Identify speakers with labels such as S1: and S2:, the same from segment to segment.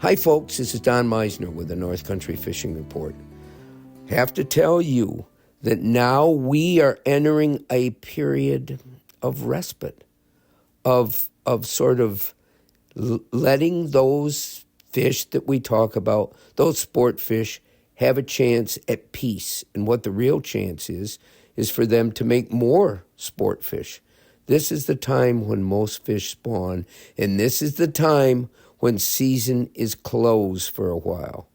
S1: Hi, folks. This is Don Meisner with the North Country Fishing Report. Have to tell you that now we are entering a period of respite, of sort of letting those fish that we talk about, those sport fish, have a chance at peace. And what the real chance is for them to make more sport fish. This is the time when most fish spawn, and this is the time when season is closed for a while.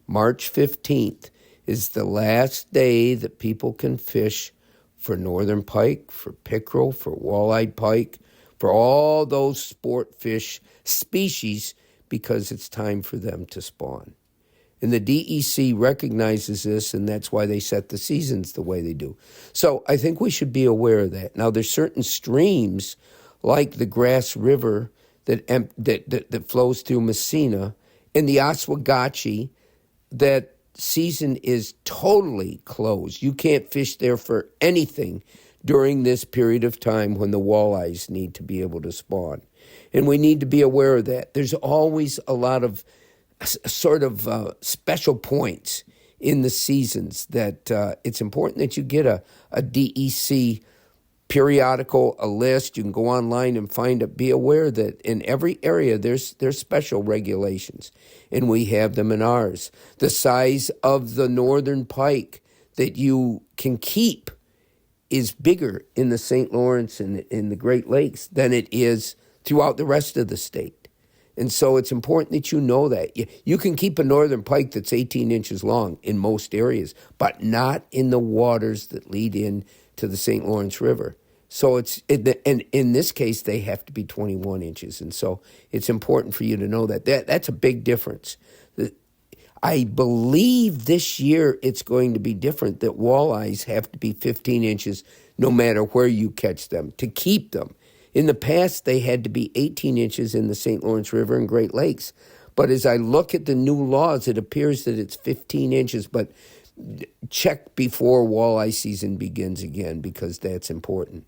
S1: March 15th is the last day that people can fish for northern pike, for pickerel, for walleye pike, for all those sport fish species, because it's time for them to spawn. And the DEC recognizes this, and that's why they set the seasons the way they do. So I think we should be aware of that. Now, there's certain streams, like the Grass River, that flows through Messina, and the Oswegatchie, that season is totally closed. You can't fish there for anything during this period of time when the walleyes need to be able to spawn. And we need to be aware of that. There's always a lot of special points in the seasons that it's important that you get a DEC periodical, a list. You can go online and find it. Be aware that in every area there's special regulations, and we have them in ours. The size of the northern pike that you can keep is bigger in the St. Lawrence and in the Great Lakes than it is throughout the rest of the state. And so it's important that you know that. You can keep a northern pike that's 18 inches long in most areas, but not in the waters that lead in to the St. Lawrence River. So and in this case, they have to be 21 inches. And so it's important for you to know that. That's a big difference. I believe this year it's going to be different, that walleyes have to be 15 inches no matter where you catch them to keep them. In the past, they had to be 18 inches in the St. Lawrence River and Great Lakes. But as I look at the new laws, it appears that it's 15 inches. But check before walleye season begins again, because that's important.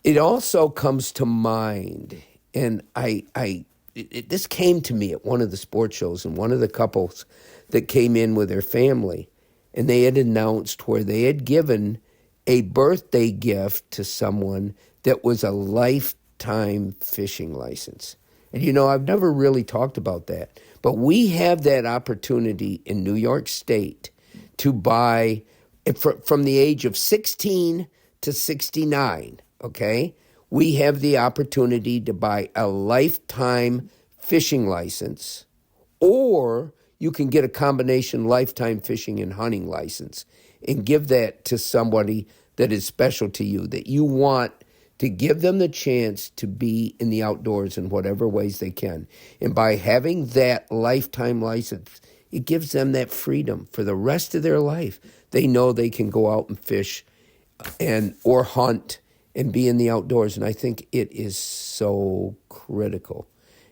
S1: It also comes to mind, and this came to me at one of the sports shows, and one of the couples that came in with their family, and they had announced where they had given a birthday gift to someone that was a lifetime fishing license. And I've never really talked about that, but we have that opportunity in New York State to buy from the age of 16 to 69, okay? We have the opportunity to buy a lifetime fishing license, or you can get a combination lifetime fishing and hunting license and give that to somebody that is special to you, that you want to give them the chance to be in the outdoors in whatever ways they can. And by having that lifetime license, it gives them that freedom for the rest of their life. They know they can go out and fish or hunt and be in the outdoors. And I think it is so critical.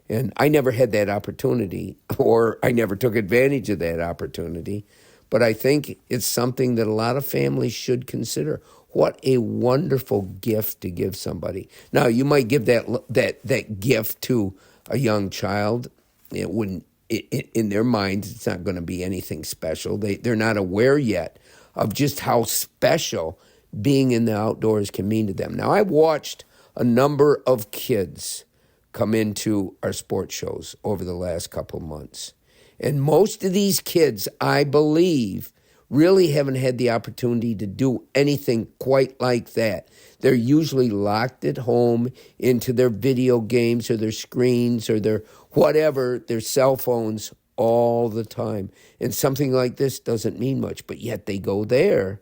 S1: And I never had that opportunity, or I never took advantage of that opportunity. But I think it's something that a lot of families should consider. What a wonderful gift to give somebody. Now, you might give that gift to a young child. It wouldn't, in their minds, it's not going to be anything special. They're not aware yet of just how special being in the outdoors can mean to them. Now, I've watched a number of kids come into our sports shows over the last couple of months. And most of these kids, I believe, really haven't had the opportunity to do anything quite like that. They're usually locked at home into their video games or their screens or their whatever, their cell phones all the time. And something like this doesn't mean much, but yet they go there,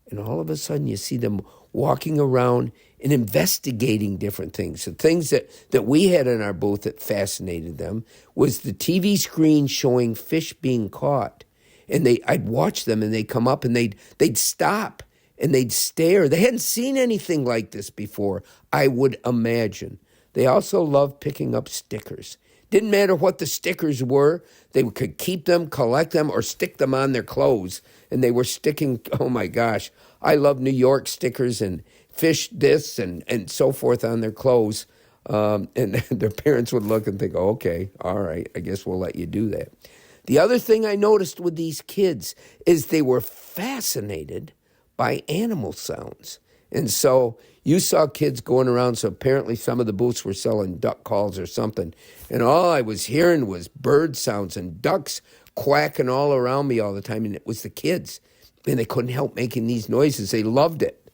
S1: and all of a sudden you see them walking around and investigating different things. The things that we had in our booth that fascinated them was the TV screen showing fish being caught. And I'd watch them, and they'd come up, and they'd stop, and they'd stare. They hadn't seen anything like this before, I would imagine. They also loved picking up stickers. Didn't matter what the stickers were. They could keep them, collect them, or stick them on their clothes. And they were sticking, oh my gosh, I love New York stickers and fish this and so forth on their clothes. And their parents would look and think, oh, okay, all right, I guess we'll let you do that. The other thing I noticed with these kids is they were fascinated by animal sounds. And so you saw kids going around, so apparently some of the booths were selling duck calls or something. And all I was hearing was bird sounds and ducks quacking all around me all the time. And it was the kids. And they couldn't help making these noises. They loved it.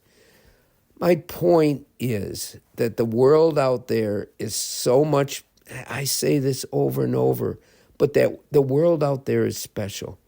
S1: My point is that the world out there is so much, I say this over and over, but that the world out there is special.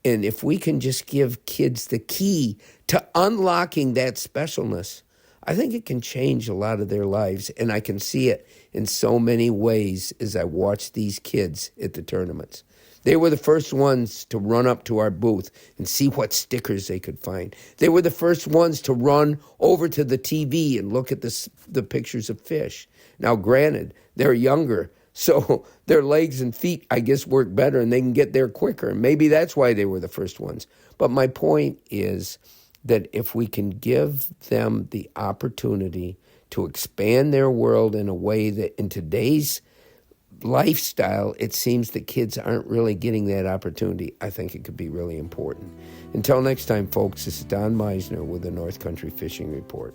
S1: And if we can just give kids the key to unlocking that specialness, I think it can change a lot of their lives. And I can see it in so many ways as I watch these kids at the tournaments. They were the first ones to run up to our booth and see what stickers they could find. They were the first ones to run over to the TV and look at the pictures of fish. Now, granted, they're younger, so their legs and feet, I guess, work better and they can get there quicker. Maybe that's why they were the first ones. But my point is that if we can give them the opportunity to expand their world in a way that in today's lifestyle, it seems that kids aren't really getting that opportunity, I think it could be really important. Until next time, folks, this is Don Meisner with the North Country Fishing Report.